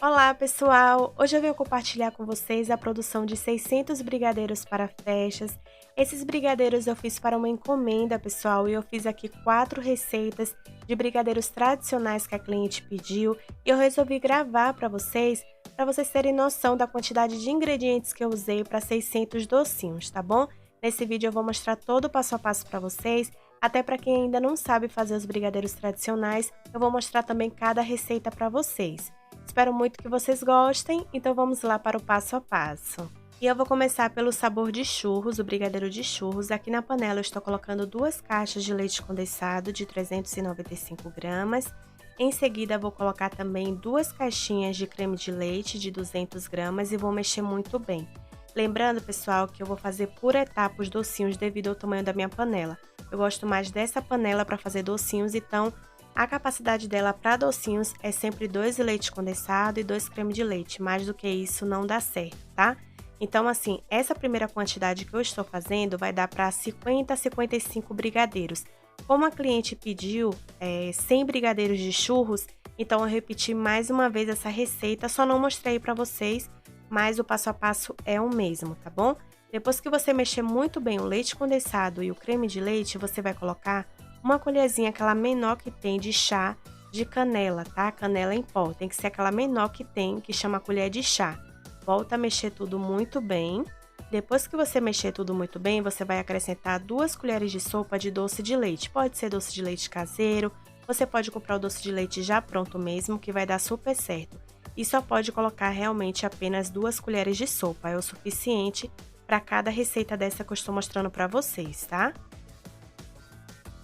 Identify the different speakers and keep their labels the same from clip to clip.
Speaker 1: Olá, pessoal! Hoje eu venho compartilhar com vocês a produção de 600 brigadeiros para festas. Esses brigadeiros eu fiz para uma encomenda, pessoal, e eu fiz aqui 4 receitas de brigadeiros tradicionais que a cliente pediu. E eu resolvi gravar para vocês terem noção da quantidade de ingredientes que eu usei para 600 docinhos, tá bom? Nesse vídeo eu vou mostrar todo o passo a passo para vocês, até para quem ainda não sabe fazer os brigadeiros tradicionais, eu vou mostrar também cada receita para vocês. Espero muito que vocês gostem, então vamos lá para o passo a passo. E eu vou começar pelo sabor de churros, o brigadeiro de churros. Aqui na panela eu estou colocando 2 caixas de leite condensado de 395 gramas. Em seguida vou colocar também 2 caixinhas de creme de leite de 200 gramas e vou mexer muito bem. Lembrando, pessoal, que eu vou fazer por etapa os docinhos devido ao tamanho da minha panela. Eu gosto mais dessa panela para fazer docinhos, então a capacidade dela para docinhos é sempre 2 leite condensado e 2 creme de leite, mais do que isso não dá certo, tá? Então, assim, essa primeira quantidade que eu estou fazendo vai dar para 50 a 55 brigadeiros. Como a cliente pediu 100 brigadeiros de churros, então eu repeti mais uma vez essa receita, só não mostrei para vocês, mas o passo a passo é o mesmo, tá bom? Depois que você mexer muito bem o leite condensado e o creme de leite, você vai colocar uma colherzinha, aquela menor que tem de chá de canela, tá? Canela em pó, tem que ser aquela menor que tem, que chama colher de chá. Volta a mexer tudo muito bem. Depois que você mexer tudo muito bem, você vai acrescentar 2 colheres de sopa de doce de leite. Pode ser doce de leite caseiro, você pode comprar o doce de leite já pronto mesmo, que vai dar super certo. E só pode colocar realmente apenas 2 colheres de sopa, é o suficiente para cada receita dessa que eu estou mostrando para vocês, tá?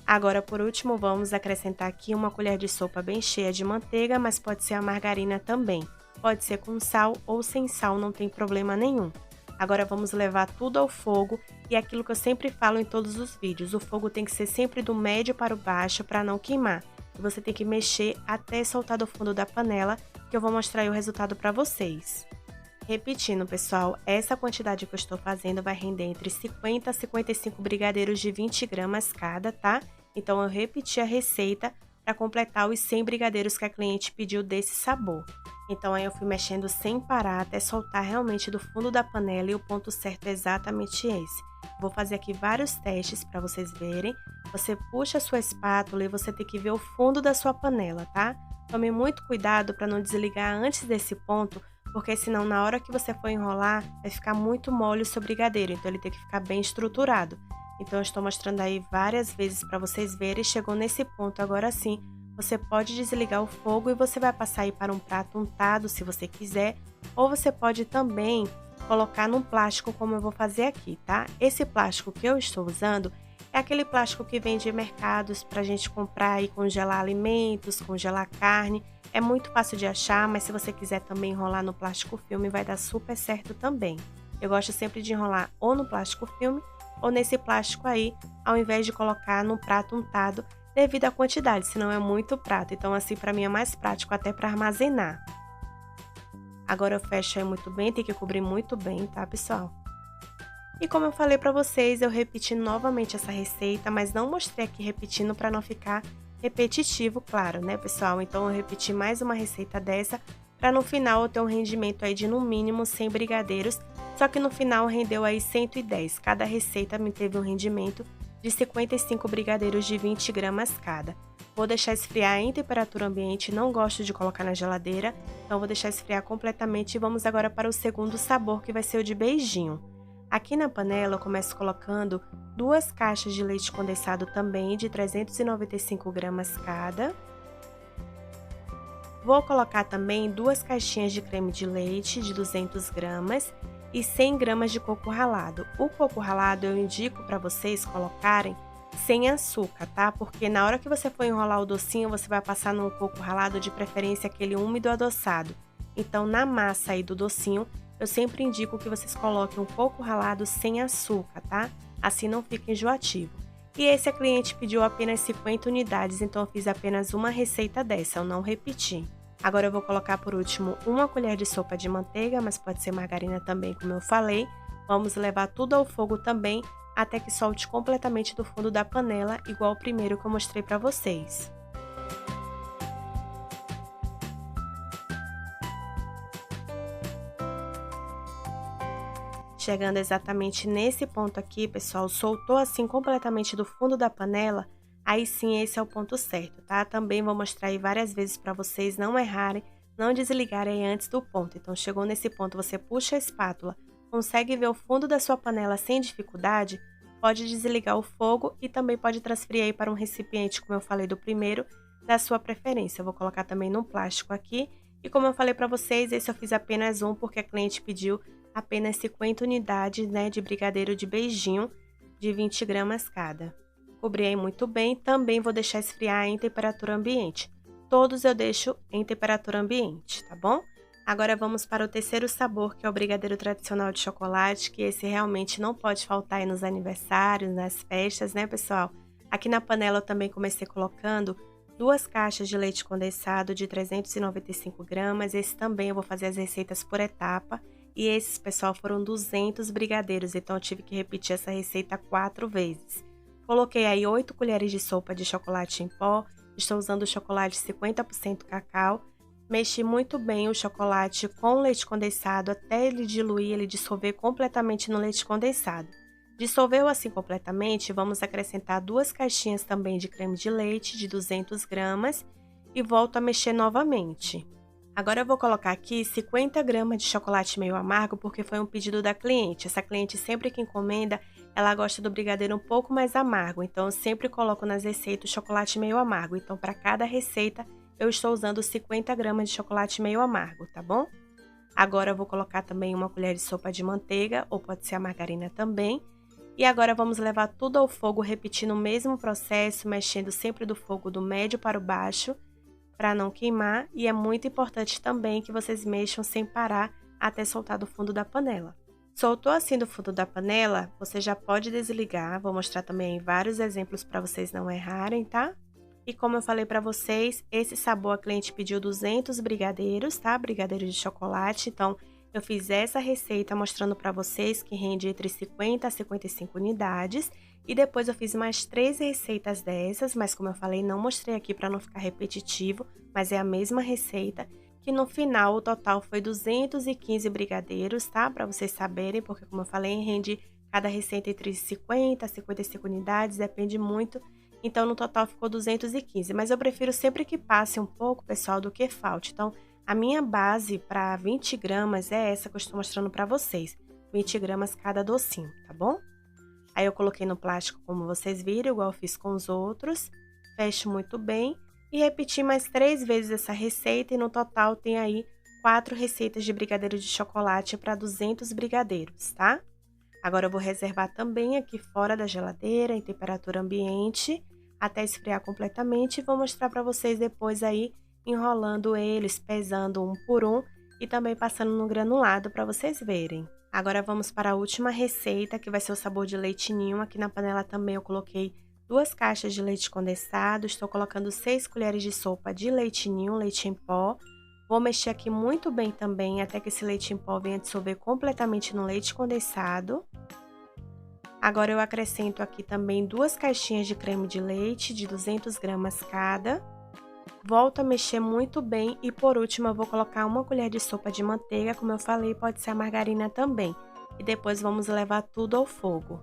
Speaker 1: Agora, por último, vamos acrescentar aqui uma colher de sopa bem cheia de manteiga, mas pode ser a margarina também. Pode ser com sal ou sem sal, não tem problema nenhum. Agora vamos levar tudo ao fogo e é aquilo que eu sempre falo em todos os vídeos, o fogo tem que ser sempre do médio para o baixo para não queimar. E você tem que mexer até soltar do fundo da panela, que eu vou mostrar aí o resultado para vocês. Repetindo, pessoal, essa quantidade que eu estou fazendo vai render entre 50 a 55 brigadeiros de 20 gramas cada, tá? Então, eu repeti a receita para completar os 100 brigadeiros que a cliente pediu desse sabor. Então, aí eu fui mexendo sem parar até soltar realmente do fundo da panela e o ponto certo é exatamente esse. Vou fazer aqui vários testes para vocês verem. Você puxa a sua espátula e você tem que ver o fundo da sua panela, tá? Tome muito cuidado para não desligar antes desse ponto, porque senão na hora que você for enrolar, vai ficar muito mole o seu brigadeiro, então ele tem que ficar bem estruturado. Então eu estou mostrando aí várias vezes para vocês verem, chegou nesse ponto, agora sim, você pode desligar o fogo e você vai passar aí para um prato untado, se você quiser, ou você pode também colocar num plástico como eu vou fazer aqui, tá? Esse plástico que eu estou usando é aquele plástico que vende em mercados para a gente comprar e congelar alimentos, congelar carne. É muito fácil de achar, mas se você quiser também enrolar no plástico filme, vai dar super certo também. Eu gosto sempre de enrolar ou no plástico filme ou nesse plástico aí, ao invés de colocar no prato untado, devido à quantidade, senão é muito prato. Então assim, para mim é mais prático até para armazenar. Agora eu fecho aí muito bem, tem que cobrir muito bem, tá, pessoal? E como eu falei para vocês, eu repeti novamente essa receita, mas não mostrei aqui repetindo para não ficar repetitivo, claro, né, pessoal? Então eu repeti mais uma receita dessa para no final eu ter um rendimento aí de no mínimo 100 brigadeiros, só que no final rendeu aí 110. Cada receita me teve um rendimento de 55 brigadeiros de 20 gramas cada. Vou deixar esfriar em temperatura ambiente, não gosto de colocar na geladeira, então vou deixar esfriar completamente e vamos agora para o segundo sabor, que vai ser o de beijinho. Aqui na panela eu começo colocando 2 caixas de leite condensado também de 395 gramas cada. Vou colocar também 2 caixinhas de creme de leite de 200 gramas e 100 gramas de coco ralado. O coco ralado eu indico para vocês colocarem sem açúcar, tá? Porque na hora que você for enrolar o docinho, você vai passar no coco ralado, de preferência aquele úmido adoçado. Então, na massa aí do docinho, eu sempre indico que vocês coloquem um coco ralado sem açúcar, tá? Assim não fica enjoativo. E esse a cliente pediu apenas 50 unidades, então eu fiz apenas uma receita dessa, eu não repeti. Agora eu vou colocar por último 1 colher de sopa de manteiga, mas pode ser margarina também, como eu falei. Vamos levar tudo ao fogo também, até que solte completamente do fundo da panela, igual o primeiro que eu mostrei para vocês. Chegando exatamente nesse ponto aqui, pessoal, soltou assim completamente do fundo da panela, aí sim esse é o ponto certo, tá? Também vou mostrar aí várias vezes para vocês não errarem, não desligarem antes do ponto. Então, chegou nesse ponto, você puxa a espátula, consegue ver o fundo da sua panela sem dificuldade, pode desligar o fogo e também pode transferir aí para um recipiente, como eu falei do primeiro, da sua preferência. Eu vou colocar também num plástico aqui. E como eu falei para vocês, esse eu fiz apenas um porque a cliente pediu apenas 50 unidades, né, de brigadeiro de beijinho de 20 gramas cada. Cobri aí muito bem, também vou deixar esfriar em temperatura ambiente. Todos eu deixo em temperatura ambiente, tá bom? Agora vamos para o terceiro sabor, que é o brigadeiro tradicional de chocolate, que esse realmente não pode faltar aí nos aniversários, nas festas, né, pessoal? Aqui na panela eu também comecei colocando 2 caixas de leite condensado de 395 gramas. Esse também eu vou fazer as receitas por etapa. E esses, pessoal, foram 200 brigadeiros, então eu tive que repetir essa receita 4 vezes. Coloquei aí 8 colheres de sopa de chocolate em pó. Estou usando o chocolate 50% cacau. Mexi muito bem o chocolate com leite condensado até ele diluir, ele dissolver completamente no leite condensado. Dissolveu assim completamente, vamos acrescentar 2 caixinhas também de creme de leite de 200 gramas e volto a mexer novamente. Agora eu vou colocar aqui 50 gramas de chocolate meio amargo porque foi um pedido da cliente. Essa cliente sempre que encomenda, ela gosta do brigadeiro um pouco mais amargo, então eu sempre coloco nas receitas o chocolate meio amargo. Então para cada receita eu estou usando 50 gramas de chocolate meio amargo, tá bom? Agora eu vou colocar também uma colher de sopa de manteiga, ou pode ser a margarina também. E agora vamos levar tudo ao fogo, repetindo o mesmo processo, mexendo sempre do fogo do médio para o baixo, para não queimar. E é muito importante também que vocês mexam sem parar até soltar do fundo da panela. Soltou assim do fundo da panela, você já pode desligar. Vou mostrar também vários exemplos para vocês não errarem, tá? E como eu falei para vocês, esse sabor a cliente pediu 200 brigadeiros, tá? Brigadeiros de chocolate, então eu fiz essa receita mostrando para vocês que rende entre 50 a 55 unidades. E depois eu fiz mais 3 receitas dessas, mas como eu falei, não mostrei aqui para não ficar repetitivo, mas é a mesma receita. Que no final o total foi 215 brigadeiros, tá? Para vocês saberem, porque como eu falei, rende cada receita entre 50 a 55 unidades, depende muito. Então no total ficou 215, mas eu prefiro sempre que passe um pouco, pessoal, do que falte. Então a minha base para 20 gramas é essa que eu estou mostrando para vocês. 20 gramas cada docinho, tá bom? Aí eu coloquei no plástico, como vocês viram, igual eu fiz com os outros. Fecho muito bem e repeti mais 3 vezes essa receita e no total tem aí 4 receitas de brigadeiro de chocolate para 200 brigadeiros, tá? Agora eu vou reservar também aqui fora da geladeira, em temperatura ambiente, até esfriar completamente e vou mostrar para vocês depois aí enrolando eles, pesando um por um e também passando no granulado para vocês verem. Agora vamos para a última receita, que vai ser o sabor de leite ninho. Aqui na panela também eu coloquei 2 caixas de leite condensado, estou colocando 6 colheres de sopa de leite ninho, leite em pó. Vou mexer aqui muito bem também, até que esse leite em pó venha dissolver completamente no leite condensado. Agora eu acrescento aqui também 2 caixinhas de creme de leite de 200 gramas cada. Volto a mexer muito bem e por último eu vou colocar 1 colher de sopa de manteiga, como eu falei, pode ser a margarina também. E depois vamos levar tudo ao fogo.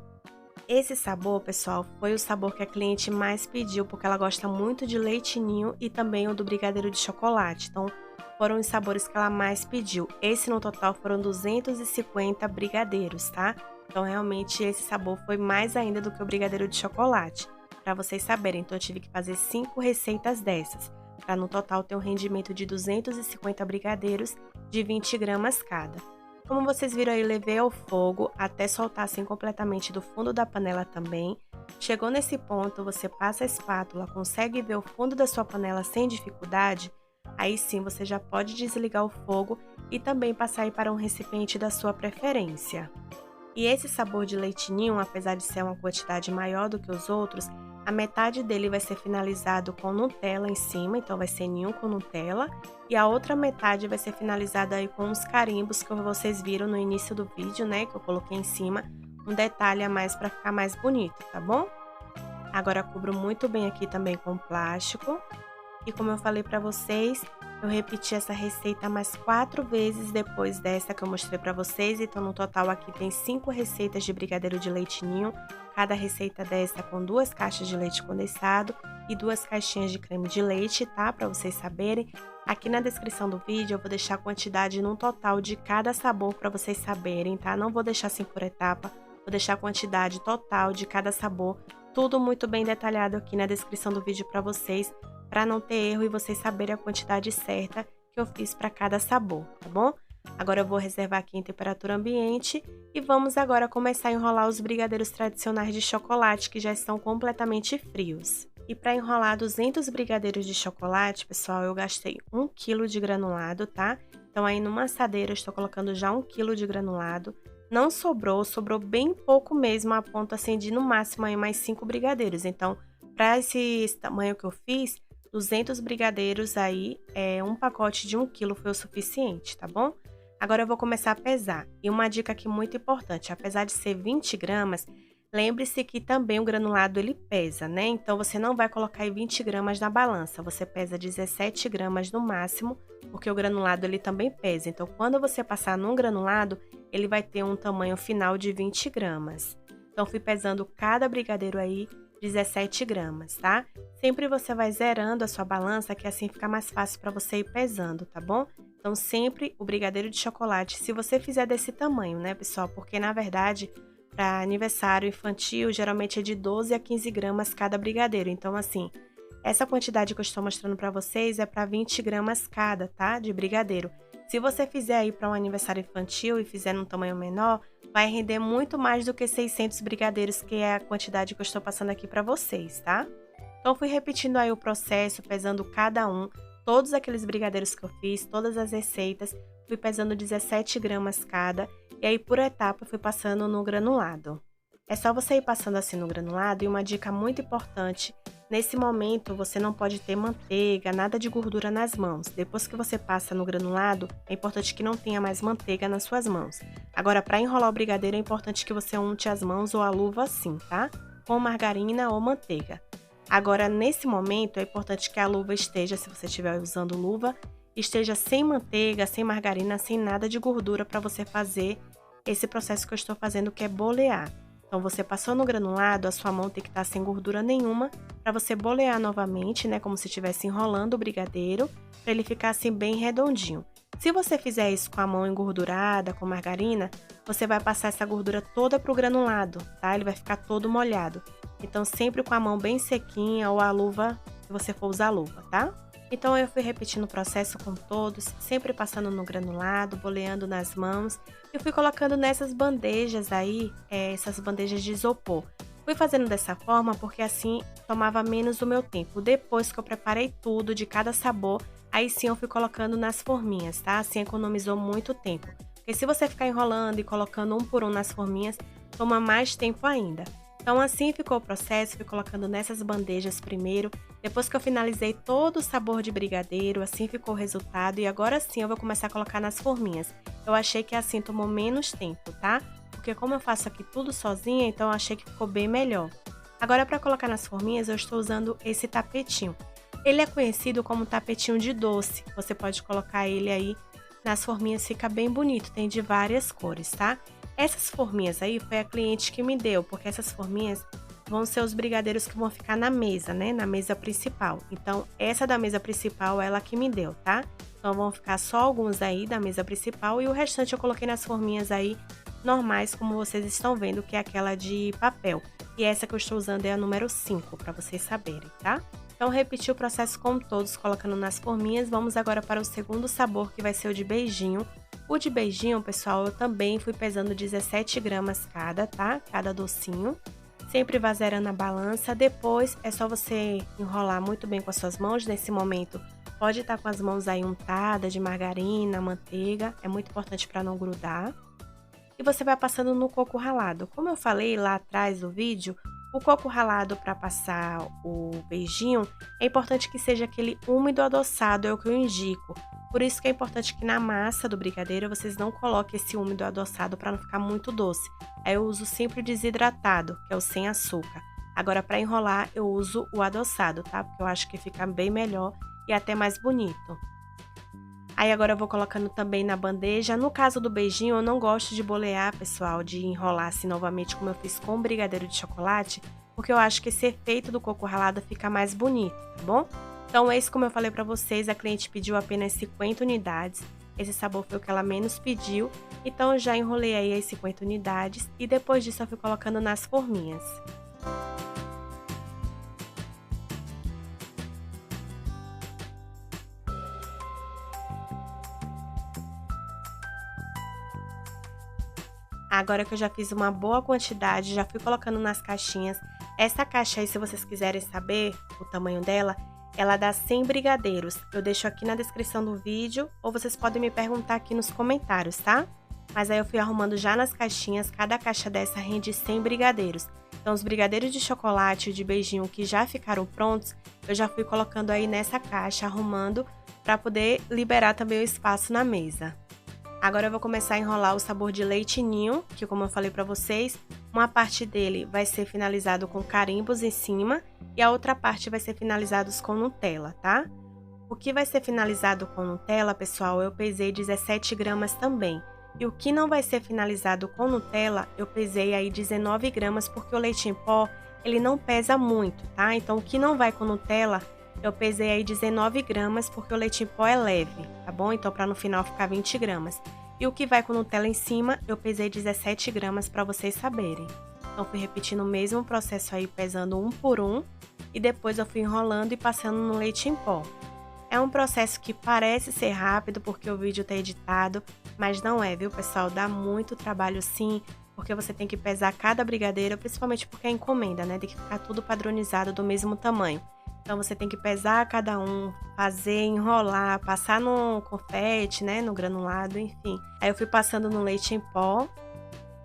Speaker 1: Esse sabor, pessoal, foi o sabor que a cliente mais pediu, porque ela gosta muito de leite ninho e também o do brigadeiro de chocolate. Então, foram os sabores que ela mais pediu. Esse no total foram 250 brigadeiros, tá? Então, realmente, esse sabor foi mais ainda do que o brigadeiro de chocolate. Para vocês saberem, então eu tive que fazer 5 receitas dessas, para no total ter um rendimento de 250 brigadeiros de 20 gramas cada. Como vocês viram aí, levei ao fogo até soltar assim completamente do fundo da panela também. Chegou nesse ponto, você passa a espátula, consegue ver o fundo da sua panela sem dificuldade, aí sim você já pode desligar o fogo e também passar aí para um recipiente da sua preferência. E esse sabor de leite ninho, apesar de ser uma quantidade maior do que os outros, a metade dele vai ser finalizado com Nutella em cima, então vai ser ninho com Nutella. E a outra metade vai ser finalizada aí com os carimbos que vocês viram no início do vídeo, né? Que eu coloquei em cima, um detalhe a mais para ficar mais bonito, tá bom? Agora cubro muito bem aqui também com plástico. E como eu falei para vocês, Eu repeti essa receita mais 4 vezes depois dessa que eu mostrei pra vocês, então no total aqui tem 5 receitas de brigadeiro de leite ninho, cada receita dessa com 2 caixas de leite condensado e 2 caixinhas de creme de leite, tá? Pra vocês saberem. Aqui na descrição do vídeo eu vou deixar a quantidade no total de cada sabor pra vocês saberem, tá? Não vou deixar assim por etapa, vou deixar a quantidade total de cada sabor, tudo muito bem detalhado aqui na descrição do vídeo pra vocês, para não ter erro e vocês saberem a quantidade certa que eu fiz para cada sabor, tá bom? Agora eu vou reservar aqui em temperatura ambiente e vamos agora começar a enrolar os brigadeiros tradicionais de chocolate que já estão completamente frios. E para enrolar 200 brigadeiros de chocolate, pessoal, eu gastei 1 kg de granulado, tá? Então aí numa assadeira eu estou colocando já 1 kg de granulado. Não sobrou, sobrou bem pouco mesmo, a ponto assim de no máximo aí mais 5 brigadeiros. Então, para esse tamanho que eu fiz, 200 brigadeiros aí, um pacote de 1 kg foi o suficiente, tá bom? Agora eu vou começar a pesar. E uma dica aqui muito importante, apesar de ser 20 gramas, lembre-se que também o granulado ele pesa, né? Então você não vai colocar aí 20 gramas na balança, você pesa 17 gramas no máximo, porque o granulado ele também pesa. Então quando você passar num granulado, ele vai ter um tamanho final de 20 gramas. Então fui pesando cada brigadeiro aí 17 gramas, tá? Sempre você vai zerando a sua balança, que assim fica mais fácil para você ir pesando, tá bom? Então, sempre o brigadeiro de chocolate, se você fizer desse tamanho, né, pessoal? Porque, na verdade, para aniversário infantil, geralmente é de 12 a 15 gramas cada brigadeiro. Então, assim, essa quantidade que eu estou mostrando para vocês é para 20 gramas cada, tá? De brigadeiro. Se você fizer aí para um aniversário infantil e fizer num tamanho menor, vai render muito mais do que 600 brigadeiros, que é a quantidade que eu estou passando aqui para vocês, tá? Então, fui repetindo aí o processo, pesando cada um, todos aqueles brigadeiros que eu fiz, todas as receitas, fui pesando 17 gramas cada, e aí por etapa fui passando no granulado. É só você ir passando assim no granulado, e uma dica muito importante, nesse momento você não pode ter manteiga, nada de gordura nas mãos. Depois que você passa no granulado, é importante que não tenha mais manteiga nas suas mãos. Agora, para enrolar o brigadeiro, é importante que você unte as mãos ou a luva assim, tá? Com margarina ou manteiga. Agora, nesse momento, é importante que a luva esteja, se você estiver usando luva, esteja sem manteiga, sem margarina, sem nada de gordura para você fazer esse processo que eu estou fazendo, que é bolear. Então, você passou no granulado, a sua mão tem que estar sem gordura nenhuma, para você bolear novamente, né, como se estivesse enrolando o brigadeiro, para ele ficar assim bem redondinho. Se você fizer isso com a mão engordurada, com margarina, você vai passar essa gordura toda pro granulado, tá? Ele vai ficar todo molhado. Então, sempre com a mão bem sequinha ou a luva, se você for usar a luva, tá? Então, eu fui repetindo o processo com todos, sempre passando no granulado, boleando nas mãos. E fui colocando nessas bandejas aí, essas bandejas de isopor. Fui fazendo dessa forma porque assim tomava menos do meu tempo. Depois que eu preparei tudo de cada sabor, aí sim eu fui colocando nas forminhas, tá? Assim economizou muito tempo. Porque se você ficar enrolando e colocando um por um nas forminhas, toma mais tempo ainda. Então assim ficou o processo, fui colocando nessas bandejas primeiro. Depois que eu finalizei todo o sabor de brigadeiro, assim ficou o resultado. E agora sim eu vou começar a colocar nas forminhas. Eu achei que assim tomou menos tempo, tá? Porque como eu faço aqui tudo sozinha, então eu achei que ficou bem melhor. Agora para colocar nas forminhas eu estou usando esse tapetinho. Ele é conhecido como tapetinho de doce. Você pode colocar ele aí nas forminhas, fica bem bonito, tem de várias cores, tá? Essas forminhas aí foi a cliente que me deu, porque essas forminhas vão ser os brigadeiros que vão ficar na mesa, né? Na mesa principal. Então, essa da mesa principal, ela que me deu, tá? Então, vão ficar só alguns aí da mesa principal e o restante eu coloquei nas forminhas aí normais, como vocês estão vendo, que é aquela de papel. E essa que eu estou usando é a número 5, para vocês saberem, tá? Então, repeti o processo com todos, colocando nas forminhas. Vamos agora para o segundo sabor, que vai ser o de beijinho. O de beijinho, pessoal, eu também fui pesando 17 gramas cada, tá? Cada docinho. Sempre vai zerando a balança. Depois, é só você enrolar muito bem com as suas mãos. Nesse momento, pode estar com as mãos aí untadas de margarina, manteiga. É muito importante para não grudar. E você vai passando no coco ralado. Como eu falei lá atrás do vídeo, o coco ralado para passar o beijinho, é importante que seja aquele úmido adoçado, é o que eu indico. Por isso que é importante que na massa do brigadeiro vocês não coloquem esse úmido adoçado para não ficar muito doce. Aí eu uso sempre o desidratado, que é o sem açúcar. Agora para enrolar eu uso o adoçado, tá? Porque eu acho que fica bem melhor e até mais bonito. Aí agora eu vou colocando também na bandeja. No caso do beijinho, eu não gosto de bolear, pessoal, de enrolar assim novamente como eu fiz com o brigadeiro de chocolate, porque eu acho que esse efeito do coco ralado fica mais bonito, tá bom? Então esse, como eu falei pra vocês, a cliente pediu apenas 50 unidades. Esse sabor foi o que ela menos pediu, então eu já enrolei aí as 50 unidades e depois disso eu fui colocando nas forminhas. Agora que eu já fiz uma boa quantidade, já fui colocando nas caixinhas. Essa caixa aí, se vocês quiserem saber o tamanho dela, ela dá 100 brigadeiros. Eu deixo aqui na descrição do vídeo ou vocês podem me perguntar aqui nos comentários, tá? Mas aí eu fui arrumando já nas caixinhas, cada caixa dessa rende 100 brigadeiros. Então os brigadeiros de chocolate e de beijinho que já ficaram prontos, eu já fui colocando aí nessa caixa, arrumando para poder liberar também o espaço na mesa. Agora eu vou começar a enrolar o sabor de leite ninho, que como eu falei pra vocês, uma parte dele vai ser finalizado com carimbos em cima e a outra parte vai ser finalizado com Nutella, tá? O que vai ser finalizado com Nutella, pessoal, eu pesei 17 gramas também. E o que não vai ser finalizado com Nutella, eu pesei aí 19 gramas, porque o leite em pó, ele não pesa muito, tá? Então o que não vai com Nutella, eu pesei aí 19 gramas, porque o leite em pó é leve, tá bom? Então para no final ficar 20 gramas. E o que vai com Nutella em cima, eu pesei 17 gramas para vocês saberem. Então fui repetindo o mesmo processo aí, pesando um por um. E depois eu fui enrolando e passando no leite em pó. É um processo que parece ser rápido porque o vídeo tá editado, mas não é, viu, pessoal? Dá muito trabalho sim, porque você tem que pesar cada brigadeiro, principalmente porque é encomenda, né? Tem que ficar tudo padronizado do mesmo tamanho. Então você tem que pesar cada um, fazer, enrolar, passar no confete, né, no granulado, enfim. Aí eu fui passando no leite em pó.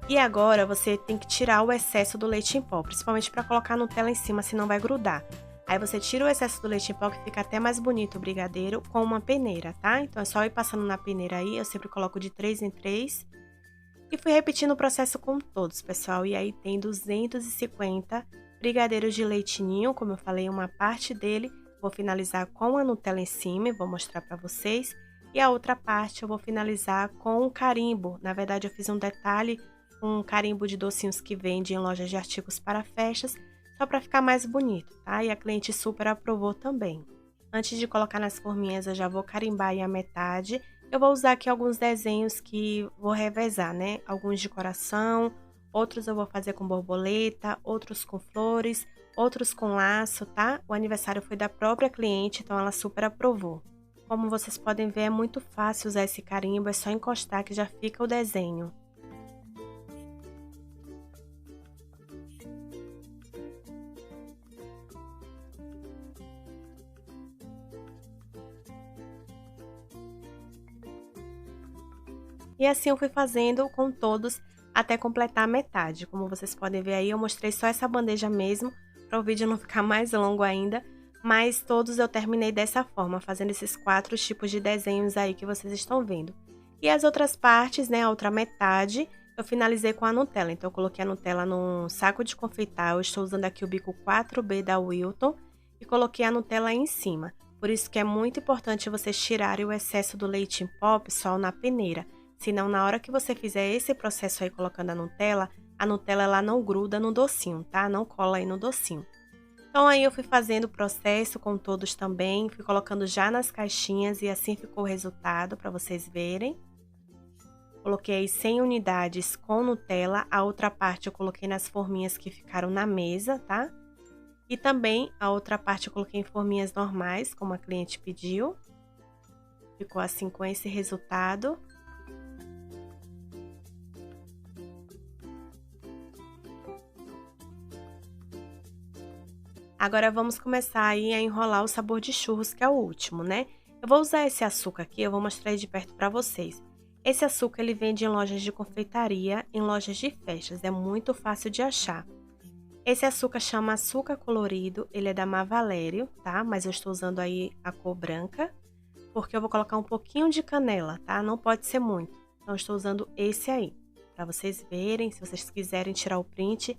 Speaker 1: E agora você tem que tirar o excesso do leite em pó, principalmente para colocar Nutella em cima, senão vai grudar. Aí você tira o excesso do leite em pó, que fica até mais bonito o brigadeiro, com uma peneira, tá? Então é só ir passando na peneira aí, eu sempre coloco de 3 em 3. E fui repetindo o processo com todos, pessoal. E aí tem 250 brigadeiros de leite ninho, como eu falei, uma parte dele vou finalizar com a Nutella em cima e vou mostrar para vocês. E a outra parte eu vou finalizar com um carimbo. Na verdade, eu fiz um detalhe, um carimbo de docinhos que vende em lojas de artigos para festas, só para ficar mais bonito, tá? E a cliente super aprovou também. Antes de colocar nas forminhas, eu já vou carimbar aí a metade. Eu vou usar aqui alguns desenhos que vou revezar, né? Alguns de coração, outros eu vou fazer com borboleta, outros com flores, outros com laço, tá? O aniversário foi da própria cliente, então ela super aprovou. Como vocês podem ver, é muito fácil usar esse carimbo, é só encostar que já fica o desenho. E assim eu fui fazendo com todos até completar a metade. Como vocês podem ver aí, eu mostrei só essa bandeja mesmo, para o vídeo não ficar mais longo ainda. Mas todos eu terminei dessa forma, fazendo esses 4 tipos de desenhos aí que vocês estão vendo. E as outras partes, né, a outra metade, eu finalizei com a Nutella. Então eu coloquei a Nutella num saco de confeitar, eu estou usando aqui o bico 4B da Wilton e coloquei a Nutella aí em cima. Por isso que é muito importante vocês tirarem o excesso do leite em pó, pessoal, na peneira. Senão, na hora que você fizer esse processo aí colocando a Nutella ela não gruda no docinho, tá? Não cola aí no docinho. Então, aí eu fui fazendo o processo com todos também, fui colocando já nas caixinhas e assim ficou o resultado para vocês verem. Coloquei aí 100 unidades com Nutella, a outra parte eu coloquei nas forminhas que ficaram na mesa, tá? E também a outra parte eu coloquei em forminhas normais, como a cliente pediu. Ficou assim com esse resultado. Agora vamos começar aí a enrolar o sabor de churros, que é o último, né? Eu vou usar esse açúcar aqui, eu vou mostrar aí de perto para vocês. Esse açúcar ele vende em lojas de confeitaria, em lojas de festas, é muito fácil de achar. Esse açúcar chama açúcar colorido, ele é da Mavalério, tá? Mas eu estou usando aí a cor branca, porque eu vou colocar um pouquinho de canela, tá? Não pode ser muito. Então eu estou usando esse aí, para vocês verem, se vocês quiserem tirar o print.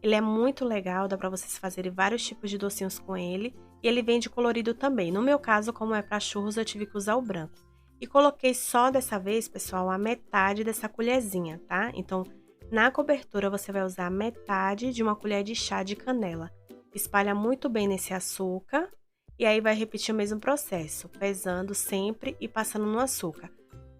Speaker 1: Ele é muito legal, dá pra vocês fazerem vários tipos de docinhos com ele. E ele vende colorido também. No meu caso, como é pra churros, eu tive que usar o branco. E coloquei só dessa vez, pessoal, a metade dessa colherzinha, tá? Então, na cobertura você vai usar metade de uma colher de chá de canela. Espalha muito bem nesse açúcar e aí vai repetir o mesmo processo, pesando sempre e passando no açúcar.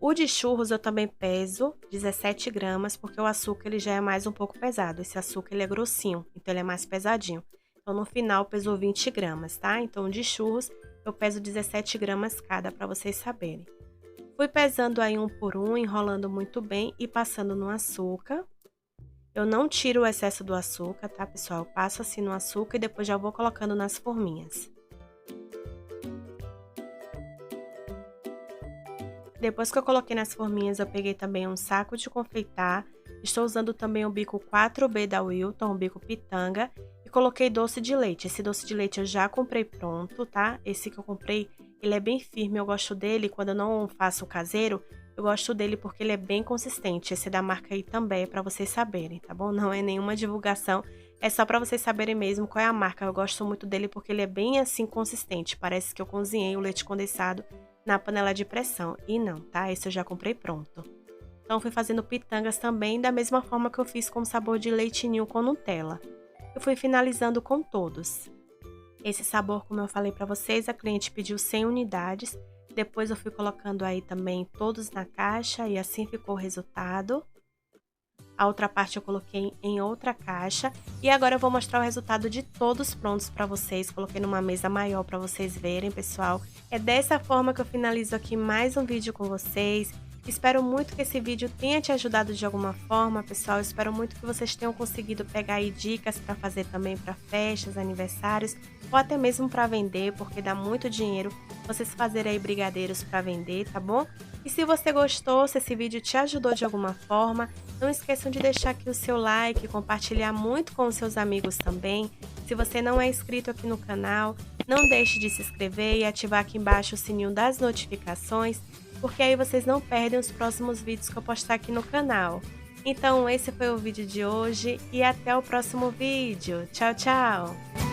Speaker 1: O de churros eu também peso 17 gramas, porque o açúcar ele já é mais um pouco pesado. Esse açúcar ele é grossinho, então ele é mais pesadinho. Então no final pesou 20 gramas, tá? Então de churros eu peso 17 gramas cada, para vocês saberem. Fui pesando aí um por um, enrolando muito bem e passando no açúcar. Eu não tiro o excesso do açúcar, tá, pessoal? Eu passo assim no açúcar e depois já vou colocando nas forminhas. Depois que eu coloquei nas forminhas, eu peguei também um saco de confeitar. Estou usando também o bico 4B da Wilton, o bico pitanga. E coloquei doce de leite. Esse doce de leite eu já comprei pronto, tá? Esse que eu comprei, ele é bem firme, eu gosto dele. Quando eu não faço o caseiro, eu gosto dele porque ele é bem consistente. Esse é da marca Itambé, para vocês saberem, tá bom? Não é nenhuma divulgação, é só para vocês saberem mesmo qual é a marca. Eu gosto muito dele porque ele é bem assim consistente. Parece que eu cozinhei o leite condensado na panela de pressão. E não, tá? Esse eu já comprei pronto. Então, fui fazendo pitangas também da mesma forma que eu fiz com o sabor de leite ninho com Nutella. Eu fui finalizando com todos. Esse sabor, como eu falei para vocês, a cliente pediu 100 unidades. Depois eu fui colocando aí também todos na caixa e assim ficou o resultado. A outra parte eu coloquei em outra caixa. E agora eu vou mostrar o resultado de todos prontos para vocês. Coloquei numa mesa maior para vocês verem, pessoal. É dessa forma que eu finalizo aqui mais um vídeo com vocês. Espero muito que esse vídeo tenha te ajudado de alguma forma, pessoal. Espero muito que vocês tenham conseguido pegar aí dicas para fazer também para festas, aniversários ou até mesmo para vender, porque dá muito dinheiro vocês fazerem aí brigadeiros para vender, tá bom? E se você gostou, se esse vídeo te ajudou de alguma forma, não esqueçam de deixar aqui o seu like, compartilhar muito com os seus amigos também. Se você não é inscrito aqui no canal, não deixe de se inscrever e ativar aqui embaixo o sininho das notificações, porque aí vocês não perdem os próximos vídeos que eu postar aqui no canal. Então esse foi o vídeo de hoje e até o próximo vídeo. Tchau, tchau!